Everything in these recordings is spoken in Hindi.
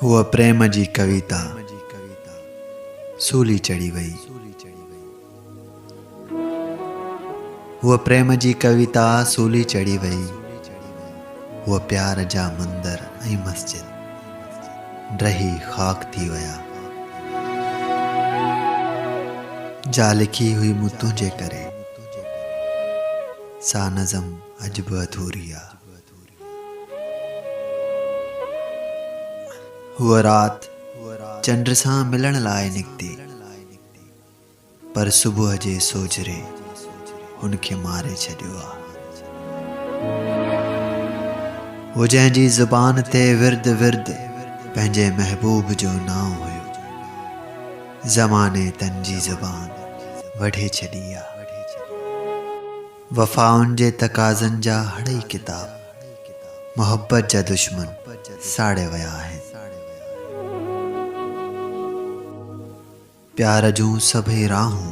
हुआ प्रेम जी कविता सूली चढ़ी वई। हुआ प्रेम जी कविता सूली चढ़ी वई। हुआ प्यार जा मंदिर ऐं मस्जिद रही खाक थी वया। जा लिखी हुई मूं तुंहिंजे करे, सा नज़म अॼु बि अधूरी आ। हुआ रात चंड सां मिलण लाइ निकिती, पर सुबुह जे सोझरे हुनखे मारे छॾियो आ। वो जंहिंजी ज़ुबान ते विर्द विर्द पंहिंजे महबूब जो नाम हुयो, ज़माने तन जी ज़ुबान वढे छॾी आ। वफ़ाउनि जे तक़ाज़नि जा हड़ई किताब मोहब्बत जा दुश्मन साड़े विया आहिनि। प्यार जूं सभई राहूं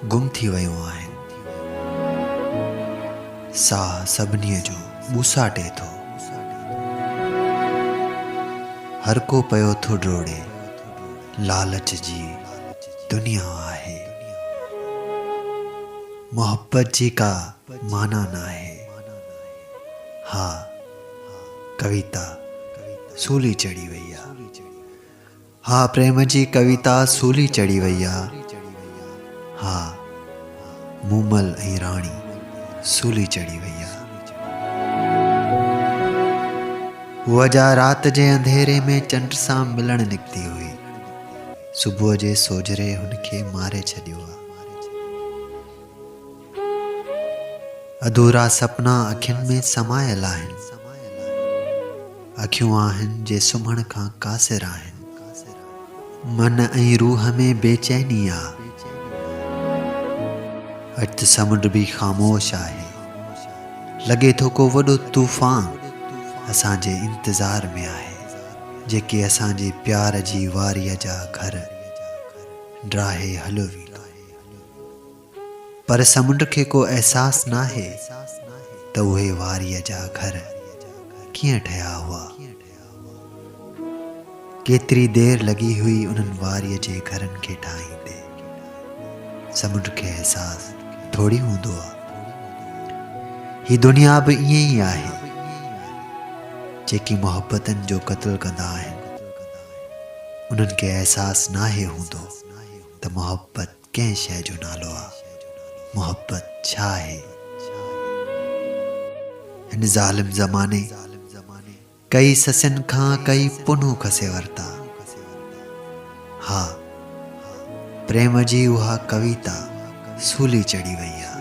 गुम थी वयूं आहिनि। साह सभिनीअ जो ॿुसाटे थो, हर को पियो थो ड्रोड़े, लालच जी दुनिया आहे। मोहब्बत जी का माना नाहे। हा कविता सूली चढ़ी वई आ। हा प्रेम जी कविता सूली चढ़ी वई आ। हा मूमल ऐं राणी सूली चढ़ी वई आ। हुआ जा रात जे अंधेरे में चंड सां मिलण निकिती हुई, सुबुह जे सोझरे हुनखे मारे छॾियो आ। अधूरा सपना अखियुनि में समायल आहिनि, अखियूं आहिनि जे सुम्हण खां कासिर आहिनि। मन ऐं रूह में बेचैनी आ, अॼु त समुंड बि ख़ामोश आहे। लॻे थो को वॾो तूफ़ान असांजे इंतज़ार में आहे, जेके असांजे प्यार जी वारीअ जा घर ड्राहे हलियो वेंदो। पर समुंड खे को अहसास नाहे त उहे वारीअ जा घर कीअं ठहिया हुआ। केतिरी देर लॻी हुई उन्हनि वारीअ जे घरनि खे ठाहींदे। समुंड खे अहसास थोड़ी हूंदो आ। ही दुनिया बि ईअं ई आहे। जेकी मोहब्बतनि जो क़त्ल कंदा आहिनि, उन्हनि खे अहसास नाहे हूंदो त मोहब्बत कंहिं शइ जो नालो आ, मोहब्बत छा आहे। हिन ज़ालिम ज़माने कई ससियुनि खां कई पुनूं खसे वरिता। हा प्रेम जी उहा कविता सूली चढ़ी वई आ।